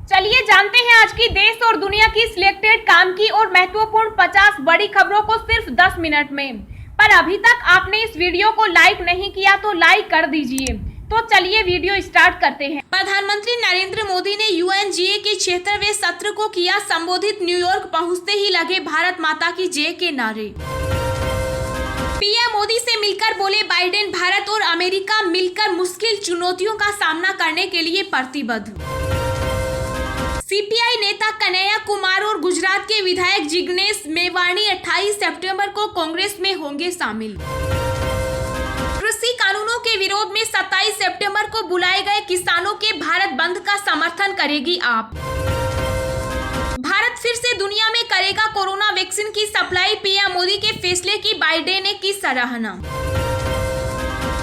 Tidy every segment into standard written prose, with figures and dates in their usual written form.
चलिए जानते हैं आज की देश और दुनिया की सिलेक्टेड काम की और महत्वपूर्ण 50 बड़ी खबरों को सिर्फ 10 मिनट में। पर अभी तक आपने इस वीडियो को लाइक नहीं किया तो लाइक कर दीजिए। तो चलिए वीडियो स्टार्ट करते हैं। प्रधानमंत्री नरेंद्र मोदी ने यूएनजीए के 76वें सत्र को किया संबोधित। न्यूयॉर्क पहुंचते ही लगे भारत माता की जय के नारे। पीएम मोदी से मिलकर बोले बाइडेन, भारत और अमेरिका मिलकर मुश्किल चुनौतियों का सामना करने के लिए प्रतिबद्ध। सीपीआई नेता कन्हैया कुमार और गुजरात के विधायक जिग्नेश मेवाणी 28 सितंबर को कांग्रेस में होंगे शामिल। कृषि कानूनों के विरोध में 27 सितंबर को बुलाए गए किसानों के भारत बंद का समर्थन करेगी आप। भारत फिर से दुनिया में करेगा कोरोना वैक्सीन की सप्लाई। पीएम मोदी के फैसले की बाइडेन ने की सराहना।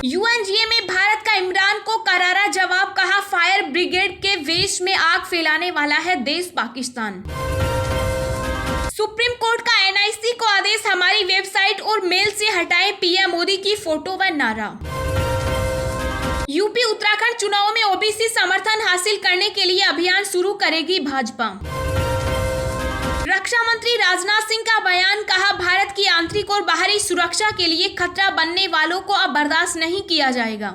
यूएनजीए में भारत का इमरान को करारा जवाब, कहा फायर ब्रिगेड के वेश में आग फैलाने वाला है देश पाकिस्तान। सुप्रीम कोर्ट का एनआईसी को आदेश, हमारी वेबसाइट और मेल से हटाएं पीएम मोदी की फोटो व नारा। यूपी उत्तराखंड चुनाव में ओबीसी समर्थन हासिल करने के लिए अभियान शुरू करेगी भाजपा। रक्षा मंत्री राजनाथ सिंह का बयान, कहा भारत की आंतरिक और बाहरी सुरक्षा के लिए खतरा बनने वालों को अब बर्दाश्त नहीं किया जाएगा।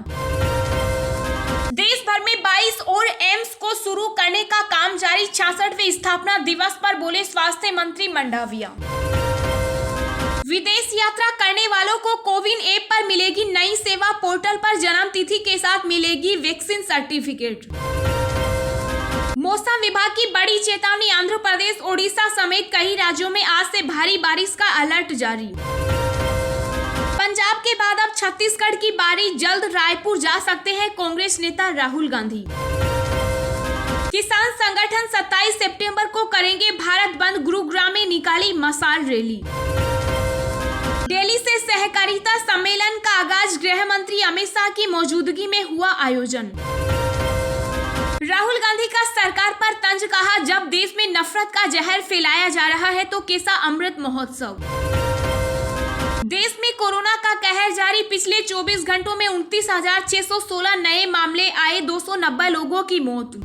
देश भर में 22 और एम्स को शुरू करने का काम जारी। 66वें स्थापना दिवस पर बोले स्वास्थ्य मंत्री मंडाविया। विदेश यात्रा करने वालों को कोविन ऐप पर मिलेगी नई सेवा। पोर्टल पर जन्म तिथि के साथ मिलेगी वैक्सीन सर्टिफिकेट। मौसम विभाग की बड़ी चेतावनी, आंध्र प्रदेश, ओडिशा समेत कई राज्यों में आज से भारी बारिश का अलर्ट जारी। पंजाब के बाद अब छत्तीसगढ़ की बारी, जल्द रायपुर जा सकते हैं कांग्रेस नेता राहुल गांधी। किसान संगठन 27 सितंबर को करेंगे भारत बंद। गुरुग्राम में निकाली मशाल रैली। दिल्ली से सहकारिता सम्मेलन का आगाज, गृह मंत्री अमित शाह की मौजूदगी में हुआ आयोजन। राहुल गांधी का सरकार पर तंज, कहा जब देश में नफरत का जहर फैलाया जा रहा है तो कैसा अमृत महोत्सव। देश में कोरोना का कहर जारी। पिछले 24 घंटों में 29,616 नए मामले आए, 290 लोगों की मौत।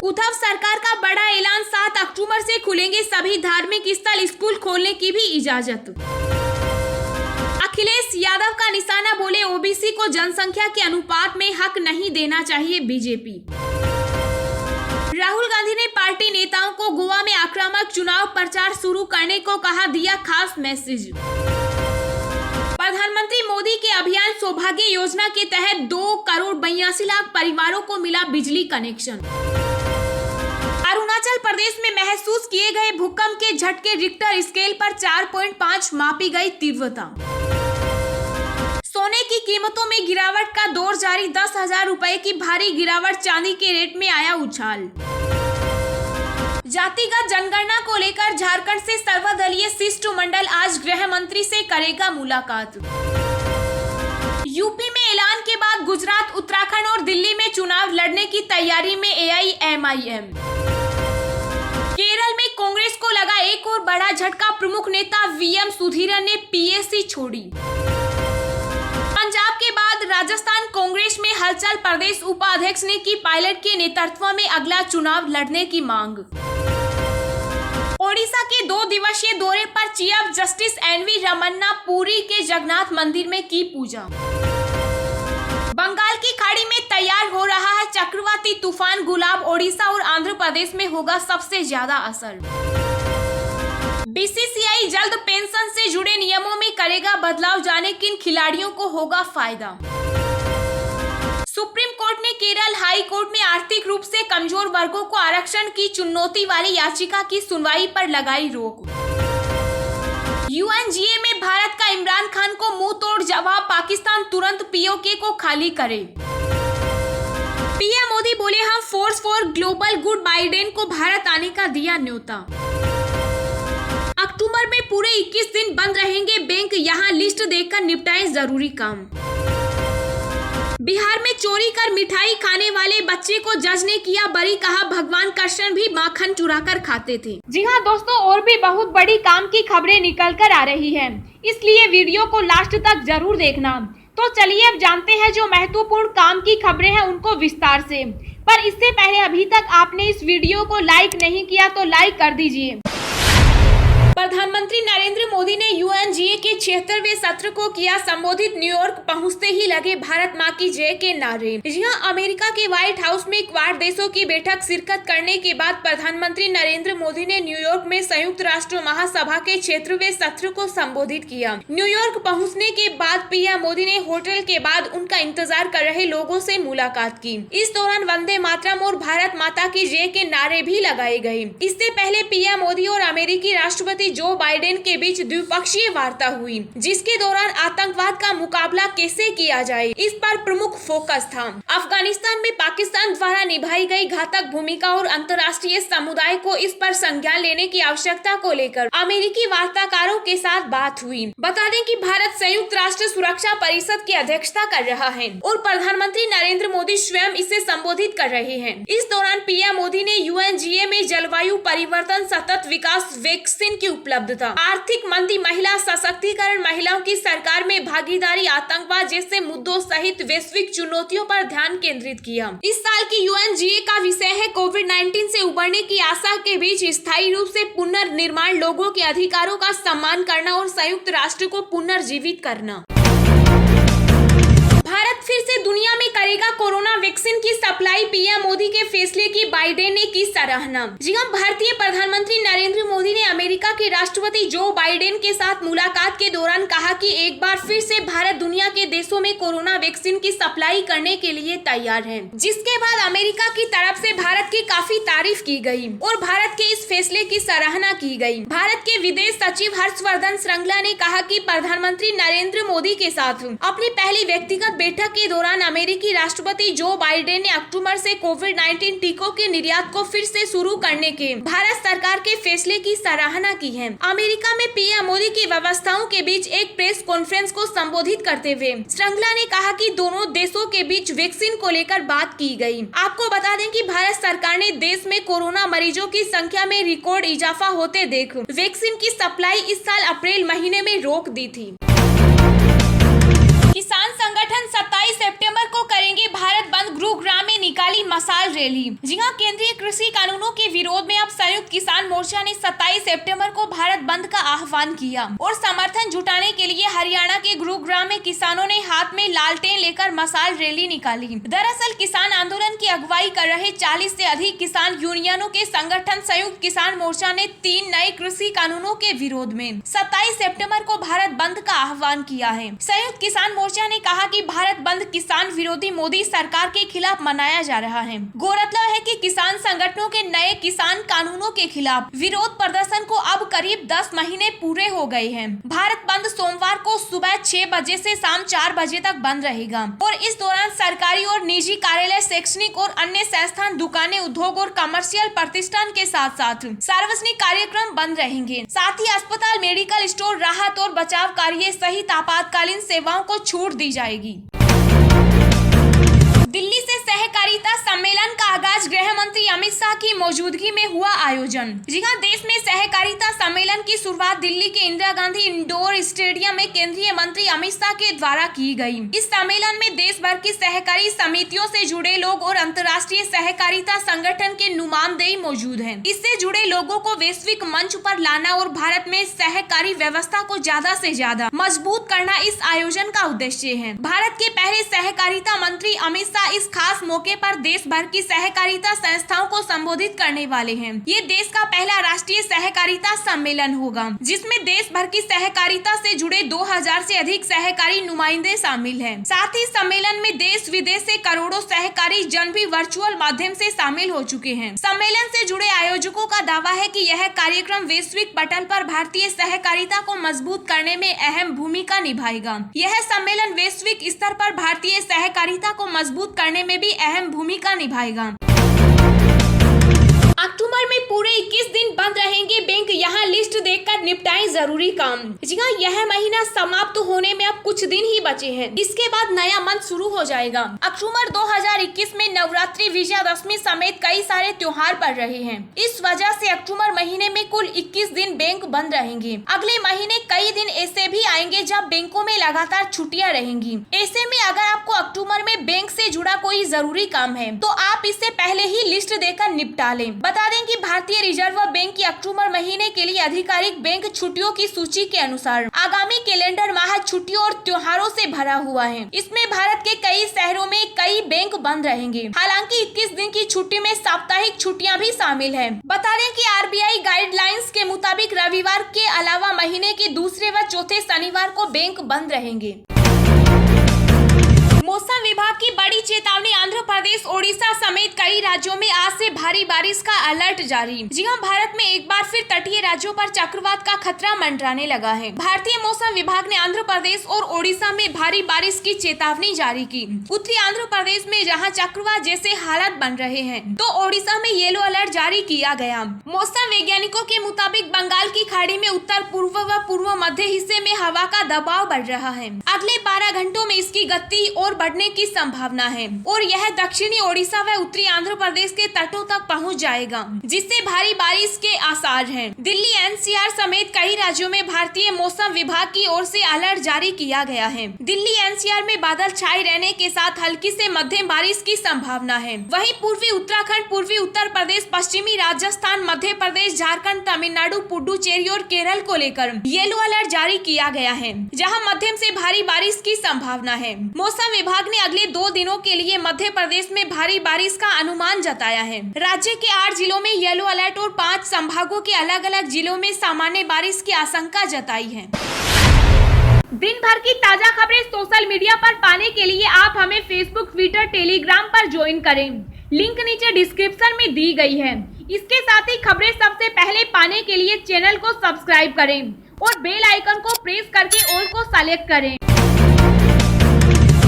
उद्धव सरकार का बड़ा ऐलान, 7 अक्टूबर से खुलेंगे सभी धार्मिक स्थल, स्कूल खोलने की भी इजाजत। अखिलेश यादव का निशाना, बोले ओबीसी को जनसंख्या के अनुपात में हक नहीं देना चाहिए बीजेपी। राहुल गांधी ने पार्टी नेताओं को गोवा में आक्रामक चुनाव प्रचार शुरू करने को कहा, दिया खास मैसेज। प्रधानमंत्री मोदी के अभियान सौभाग्य योजना के तहत 2,82,00,000 परिवारों को मिला बिजली कनेक्शन। अरुणाचल प्रदेश में महसूस किए गए भूकंप के झटके, रिक्टर स्केल पर 4.5 मापी गई तीव्रता। सोने की कीमतों में गिरावट का दौर जारी, 10,000 रुपए की भारी गिरावट, चांदी के रेट में आया उछाल। जातिगत जनगणना को लेकर झारखंड से सर्वदलीय शिष्टमंडल आज गृह मंत्री से करेगा मुलाकात। यूपी में ऐलान के बाद गुजरात, उत्तराखंड और दिल्ली में चुनाव लड़ने की तैयारी में एआईएमआईएम। केरल में कांग्रेस को लगा एक और बड़ा झटका, प्रमुख नेता वीएम सुधीरन ने पीएसी छोड़ी। पंजाब के बाद राजस्थान कांग्रेस में हलचल, प्रदेश उपाध्यक्ष ने की पायलट के नेतृत्व में अगला चुनाव लड़ने की मांग। ओडिशा के 2 दिवसीय दौरे पर chief justice NV Ramana Puri के जगन्नाथ मंदिर में की पूजा। बंगाल की खाड़ी में तैयार हो रहा है चक्रवाती तूफान गुलाब, ओडिशा और आंध्र प्रदेश में होगा सबसे ज्यादा असर। बीसीसीआई जल्द पेंशन से जुड़े नियमों में करेगा बदलाव, जाने किन खिलाड़ियों को होगा फायदा। सुप्रीम कोर्ट ने केरल हाई कोर्ट में आर्थिक रूप से कमजोर वर्गों को आरक्षण की चुनौती वाली याचिका की सुनवाई पर लगाई रोक। यूएनजीए में भारत का इमरान खान को मुंह तोड़ जवाब, पाकिस्तान तुरंत पीओके को खाली करे। पीएम मोदी बोले हम force for global good, Biden को भारत आने का दिया न्योता। अक्टूबर में पूरे 21 दिन बंद रहेंगे बैंक, यहाँ लिस्ट देखकर निपटाएं जरूरी काम। बिहार में चोरी कर मिठाई खाने वाले बच्चे को जज ने किया बरी, कहा भगवान कृष्ण भी माखन चुराकर खाते थे। जी हाँ दोस्तों, और भी बहुत बड़ी काम की खबरें निकल कर आ रही हैं, इसलिए वीडियो को लास्ट तक जरूर देखना। तो चलिए अब जानते हैं जो महत्वपूर्ण काम की खबरें हैं उनको विस्तार से। पर इससे पहले अभी तक आपने इस वीडियो को लाइक नहीं किया तो लाइक कर दीजिए। प्रधानमंत्री नरेंद्र मोदी ने यूएनजीए के 76वें सत्र को किया संबोधित। न्यूयॉर्क पहुंचते ही लगे भारत मां की जय के नारे। यहां अमेरिका के व्हाइट हाउस में क्वाड देशों की बैठक शिरकत करने के बाद प्रधानमंत्री नरेंद्र मोदी ने न्यूयॉर्क में संयुक्त राष्ट्र महासभा के 76वें सत्र को संबोधित किया। न्यूयॉर्क पहुंचने के बाद पीएम मोदी ने होटल के बाद उनका इंतजार कर रहे लोगों से मुलाकात की। इस दौरान वंदे मातरम और भारत माता की जय के नारे भी लगाए गए। इससे पहले पीएम मोदी और अमेरिकी राष्ट्रपति जो बाइडेन के बीच द्विपक्षीय वार्ता हुई, जिसके दौरान आतंकवाद का मुकाबला कैसे किया जाए इस पर प्रमुख फोकस था। अफगानिस्तान में पाकिस्तान द्वारा निभाई गई घातक भूमिका और अंतर्राष्ट्रीय समुदाय को इस पर संज्ञान लेने की आवश्यकता को लेकर अमेरिकी वार्ताकारों के साथ बात हुई। बता दें कि भारत संयुक्त राष्ट्र सुरक्षा परिषद की अध्यक्षता कर रहा है और प्रधानमंत्री नरेंद्र मोदी स्वयं इसे संबोधित कर रहे हैं। इस दौरान पीएम मोदी ने यूएनजीए में जलवायु परिवर्तन, सतत विकास, वैक्सीन की उपलब्धता, आर्थिक मंदी, महिला सशक्तिकरण, महिलाओं की सरकार में भागीदारी, आतंकवाद जैसे मुद्दों सहित वैश्विक चुनौतियों पर ध्यान केंद्रित किया। इस साल की यूएनजीए का विषय है कोविड-19 से उबरने की आशा के बीच स्थायी रूप से पुनर्निर्माण, लोगों के अधिकारों का सम्मान करना और संयुक्त राष्ट्र को पुनर्जीवित करना। भारत फिर से दुनिया में करेगा कोरोना वैक्सीन की सप्लाई। पीएम मोदी के फैसले की बाइडेन ने की सराहना। जी हां, भारतीय प्रधानमंत्री नरेंद्र मोदी ने अमेरिका के राष्ट्रपति जो बाइडेन के साथ मुलाकात के दौरान कहा कि एक बार फिर से भारत दुनिया के देशों में कोरोना वैक्सीन की सप्लाई करने के लिए तैयार है, जिसके बाद अमेरिका की तरफ से भारत की काफी तारीफ की गई और भारत के इस फैसले की सराहना की गई। भारत के विदेश सचिव हर्षवर्धन श्रृंगला ने कहा कि प्रधानमंत्री नरेंद्र मोदी के साथ अपनी पहली व्यक्तिगत बैठक के दौरान अमेरिकी राष्ट्रपति जो बाइडेन ने अक्टूबर से कोविड-19 टीकों के निर्यात को फिर से शुरू करने के भारत सरकार के फैसले की सराहना की है। अमेरिका में पीएम मोदी की व्यवस्थाओं के बीच एक प्रेस कॉन्फ्रेंस को संबोधित करते हुए श्रृंगला ने कहा कि दोनों देशों के बीच वैक्सीन को लेकर बात की गई। आपको बता दें कि भारत सरकार ने देश में कोरोना मरीजों की संख्या में रिकॉर्ड इजाफा होते देख वैक्सीन की सप्लाई इस साल अप्रैल महीने में रोक दी थी। किसान संगठन 27 सितंबर को करेंगे भारत बंद। गुरुग्राम में निकाली मशाल रैली। जी हां, केंद्रीय कृषि कानूनों के विरोध में अब संयुक्त किसान मोर्चा ने 27 सितंबर को भारत बंद का आह्वान किया और समर्थन जुटाने के लिए हरियाणा के गुरुग्राम में किसानों ने हाथ में लालटेन लेकर मशाल रैली निकाली। दरअसल किसान आंदोलन की अगुवाई कर रहे 40 से अधिक किसान यूनियनों के संगठन संयुक्त किसान मोर्चा ने 3 नए कृषि कानूनों के विरोध में 27 सितंबर को भारत बंद का आह्वान किया है। संयुक्त किसान मोर्चा ने कहा कि भारत बंद किसान विरोधी मोदी सरकार के खिलाफ मनाया जा रहा है। गौरतलब है कि किसान संगठनों के नए किसान कानूनों के खिलाफ विरोध प्रदर्शन को अब करीब 10 महीने पूरे हो गए हैं। भारत बंद सोमवार को सुबह 6 बजे से शाम 4 बजे तक बंद रहेगा और इस दौरान सरकारी और निजी कार्यालय, शैक्षणिक और अन्य संस्थान, दुकानें, उद्योग और कमर्शियल प्रतिष्ठान के साथ साथ सार्वजनिक कार्यक्रम बंद रहेंगे। साथ ही अस्पताल, मेडिकल स्टोर, राहत और बचाव कार्य सहित आपातकालीन सेवाओं को छूट दी जाएगी। दिल्ली से सहकारिता सम्मेलन का आगाज गृह मंत्री अमित शाह की मौजूदगी में हुआ आयोजन। जी हां, देश में सहकारिता सम्मेलन की शुरुआत दिल्ली के इंदिरा गांधी इंडोर स्टेडियम में केंद्रीय मंत्री अमित शाह के द्वारा की गई। इस सम्मेलन में देश भर की सहकारी समितियों से जुड़े लोग और अंतर्राष्ट्रीय सहकारिता संगठन के नुमाइंदे मौजूद हैं। इससे जुड़े लोगों को वैश्विक मंच पर लाना और भारत में सहकारी व्यवस्था को ज्यादा से ज्यादा मजबूत करना इस आयोजन का उद्देश्य है। भारत के पहले सहकारिता मंत्री अमित शाह इस खास मौके पर देश भर की सहकारिता संस्थाओं को संबोधित करने वाले हैं। ये देश का पहला राष्ट्रीय सहकारिता सम्मेलन होगा, जिसमें देश भर की सहकारिता से जुड़े 2000 से अधिक सहकारी नुमाइंदे शामिल हैं। साथ ही सम्मेलन में देश विदेश से करोड़ों सहकारी जन भी वर्चुअल माध्यम से शामिल हो चुके हैं। सम्मेलन से जुड़े आयोजकों का दावा है कि यह कार्यक्रम वैश्विक पटल पर भारतीय सहकारिता को मजबूत करने में अहम भूमिका निभाएगा। यह सम्मेलन वैश्विक स्तर पर भारतीय सहकारिता को मजबूत करने में भी अहम भूमिका निभाएगा। अक्टूबर में पूरे 21 दिन बंद रहेंगे बैंक, यहाँ लिस्ट देखकर निपटाएं जरूरी काम। जी हाँ, यह महीना समाप्त होने में अब कुछ दिन ही बचे हैं। इसके बाद नया मंथ शुरू हो जाएगा। अक्टूबर 2021 में नवरात्रि, विजयादशमी समेत कई सारे त्योहार पड़ रहे हैं। इस वजह से अक्टूबर महीने में कुल 21 दिन बैंक बंद रहेंगे। अगले महीने कई दिन ऐसे भी आएंगे जब बैंकों में लगातार छुट्टियां रहेंगी। ऐसे में अगर आपको अक्टूबर में बैंक से जुड़ा कोई जरूरी काम है तो आप इससे पहले ही लिस्ट देकर निपटा लें। बता दें कि भारतीय रिजर्व बैंक की अक्टूबर महीने के लिए आधिकारिक बैंक छुट्टियों की सूची के अनुसार आगामी कैलेंडर माह छुट्टियों और त्योहारों से भरा हुआ है। इसमें भारत के कई शहरों में कई बैंक बंद रहेंगे। हालांकि 21 दिन की छुट्टी में साप्ताहिक छुट्टियां भी शामिल हैं। बता दें कि आरबीआई गाइडलाइंस के मुताबिक रविवार के अलावा महीने के दूसरे व चौथे शनिवार को बैंक बंद रहेंगे। मौसम विभाग की बड़ी चेतावनी, आंध्र प्रदेश, ओडिशा समेत कई राज्यों में आज से भारी बारिश का अलर्ट जारी। जी हां, भारत में एक बार फिर तटीय राज्यों पर चक्रवात का खतरा मंडराने लगा है। भारतीय मौसम विभाग ने आंध्र प्रदेश और ओडिशा में भारी बारिश की चेतावनी जारी की। उत्तरी आंध्र प्रदेश में जहां चक्रवात जैसे हालात बन रहे हैं, तो ओडिशा में येलो अलर्ट जारी किया गया। मौसम वैज्ञानिकों के मुताबिक बंगाल की खाड़ी में उत्तर पूर्व व पूर्व मध्य हिस्से में हवा का दबाव बढ़ रहा है। अगले 12 घंटों में इसकी गति और बढ़ने की संभावना है और यह दक्षिणी ओडिशा व उत्तरी आंध्र प्रदेश के तटों तक पहुंच जाएगा, जिससे भारी बारिश के आसार हैं। दिल्ली, एनसीआर समेत कई राज्यों में भारतीय मौसम विभाग की ओर से अलर्ट जारी किया गया है। दिल्ली एनसीआर में बादल छाए रहने के साथ हल्की से मध्यम बारिश की संभावना है। वहीं पूर्वी उत्तराखंड, पूर्वी उत्तर प्रदेश, पश्चिमी राजस्थान, मध्य प्रदेश, झारखंड, तमिलनाडु, पुडुचेरी और केरल को लेकर येलो अलर्ट जारी किया गया है, जहाँ मध्यम से भारी बारिश की संभावना है। मौसम विभाग ने अगले 2 दिनों के लिए मध्य प्रदेश में भारी बारिश का अनुमान जताया है। राज्य के 8 जिलों में येलो अलर्ट और 5 संभागों के अलग अलग जिलों में सामान्य बारिश की आशंका जताई है। दिन भर की ताजा खबरें सोशल मीडिया पर पाने के लिए आप हमें फेसबुक, ट्विटर, टेलीग्राम पर ज्वाइन करें। लिंक नीचे डिस्क्रिप्शन में दी गई है। इसके साथ ही खबरें सबसे पहले पाने के लिए चैनल को सब्सक्राइब करें और बेल आइकन को प्रेस करके ऑल को सेलेक्ट करें।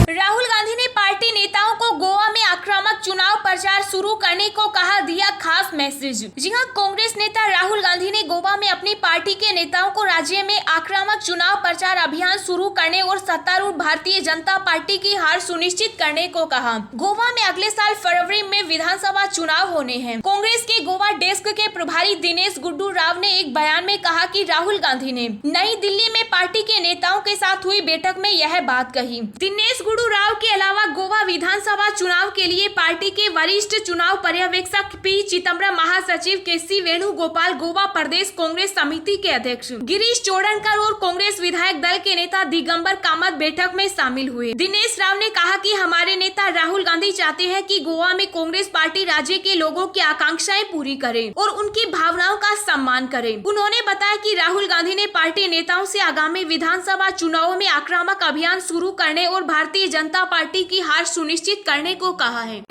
राहुल गांधी ने पार्टी नेताओं को गोवा में आक्रामक चुनाव प्रचार शुरू करने को कहा, दिया खास मैसेज। जी हां, कांग्रेस नेता राहुल गांधी ने गोवा में अपनी पार्टी के नेताओं को राज्य में आक्रामक चुनाव प्रचार अभियान शुरू करने और सत्तारूढ़ भारतीय जनता पार्टी की हार सुनिश्चित करने को कहा। गोवा में अगले साल फरवरी में विधानसभा चुनाव होने हैं। कांग्रेस के गोवा डेस्क के प्रभारी दिनेश गुंडू राव ने एक बयान में कहा कि राहुल गांधी ने नई दिल्ली में पार्टी के नेताओं के साथ हुई बैठक में यह बात कही। दिनेश गुंडू राव के अलावा गोवा विधानसभा चुनाव के लिए पार्टी के वरिष्ठ चुनाव पर्यवेक्षक पी चिदम्बरम, महासचिव केसी वेणुगोपाल, गोवा प्रदेश कांग्रेस समिति के अध्यक्ष गिरीश चोडनकर और कांग्रेस विधायक दल के नेता दिगंबर कामत बैठक में शामिल हुए। दिनेश राव ने कहा कि हमारे नेता राहुल गांधी चाहते हैं कि गोवा में कांग्रेस पार्टी राज्य के लोगों की आकांक्षाएं पूरी करे और उनकी भावनाओं का सम्मान करे। उन्होंने बताया कि राहुल गांधी ने पार्टी नेताओं से आगामी विधानसभा चुनावों में आक्रामक अभियान शुरू करने और भारतीय जनता पार्टी की हार सुनिश्चित करने को कहा है।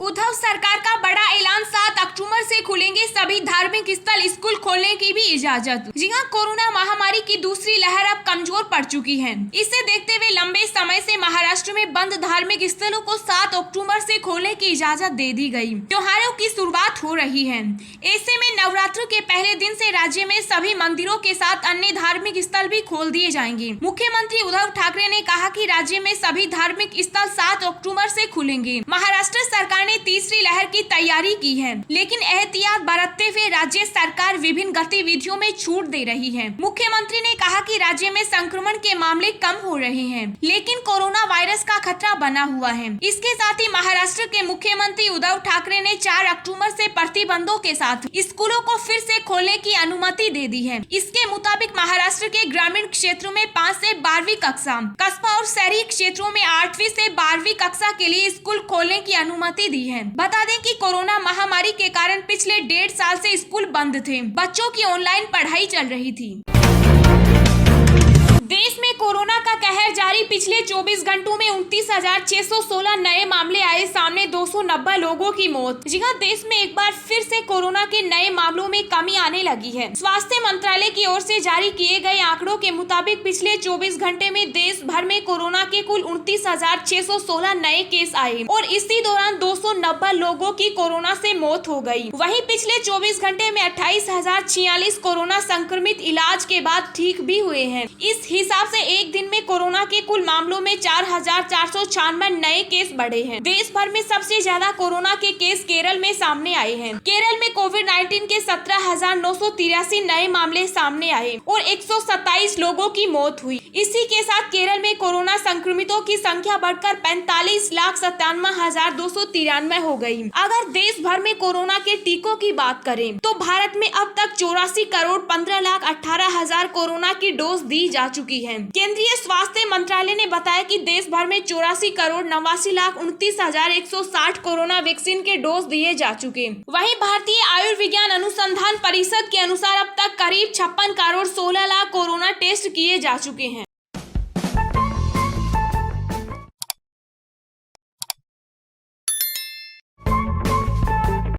उद्धव सरकार का बड़ा ऐलान, 7 अक्टूबर से खुलेंगे सभी धार्मिक स्थल, स्कूल खोलने की भी इजाजत। जी हां, कोरोना महामारी की दूसरी लहर अब कमजोर पड़ चुकी है। इसे देखते हुए लंबे समय से महाराष्ट्र में बंद धार्मिक स्थलों को 7 अक्टूबर से खोलने की इजाजत दे दी गई। त्योहारों की शुरुआत हो रही है। ऐसे में नवरात्र के पहले दिन से राज्य में सभी मंदिरों के साथ अन्य धार्मिक स्थल भी खोल दिए जाएंगे। मुख्यमंत्री उद्धव ठाकरे ने कहा कि राज्य में सभी धार्मिक स्थल 7 अक्टूबर से खुलेंगे। महाराष्ट्र सरकार ने तीसरी लहर की तैयारी की है, लेकिन एहतियात बरतते हुए राज्य सरकार विभिन्न गतिविधियों में छूट दे रही है। मुख्यमंत्री ने कहा कि राज्य में संक्रमण के मामले कम हो रहे हैं, लेकिन कोरोना वायरस का खतरा बना हुआ है। इसके साथ ही महाराष्ट्र के मुख्यमंत्री उद्धव ठाकरे ने 4 अक्टूबर से प्रतिबंधों के साथ स्कूलों को फिर से खोलने की अनुमति दे दी है। इसके मुताबिक महाराष्ट्र के ग्रामीण क्षेत्रों में 5 से 12वीं कक्षा, कस्बा और शहरी क्षेत्रों में 8वीं से 12वीं कक्षा के लिए स्कूल खोलने की अनुमति दी है। बता दें कि कोरोना महामारी के कारण पिछले 1.5 साल से स्कूल बंद थे। बच्चों की ऑनलाइन पढ़ाई चल रही थी। देश में कोरोना का कहर जारी। पिछले 24 घंटों में 29,616 नए मामले आए सामने, 290 लोगों की मौत। जी हां, देश में एक बार फिर से कोरोना के नए मामलों में कमी आने लगी है। स्वास्थ्य मंत्रालय की ओर से जारी किए गए आंकड़ों के मुताबिक पिछले 24 घंटे में देश भर में कोरोना के कुल 29,616 नए केस आए और इसी दौरान 290 लोगों की कोरोना से मौत हो गई। वहीं पिछले 24 घंटे में 28,046 कोरोना संक्रमित इलाज के बाद ठीक भी हुए हैं। इस हिसाब से एक दिन में कोरोना के कुल मामलों में 4,496 नए केस बढ़े हैं। देश भर में सबसे ज्यादा कोरोना के केस केरल में सामने आए हैं। केरल में कोविड-19 के 17,983 नए मामले सामने आए और 127 लोगों की मौत हुई। इसी के साथ केरल में कोरोना संक्रमितों की संख्या बढ़कर 45,97,293 हो गई। अगर देश भर में कोरोना के टीकों की बात करें तो भारत में अब तक 84 करोड़ 15,18,000 कोरोना की डोज दी जा चुकी है। केंद्रीय स्वास्थ्य मंत्रालय ने बताया कि देश भर में 84 करोड़ 89,29,160 कोरोना वैक्सीन के डोज दिए जा चुके। वहीं भारतीय आयुर्विज्ञान अनुसंधान परिषद के अनुसार अब तक करीब 56 करोड़ 16 लाख कोरोना टेस्ट किए जा चुके हैं।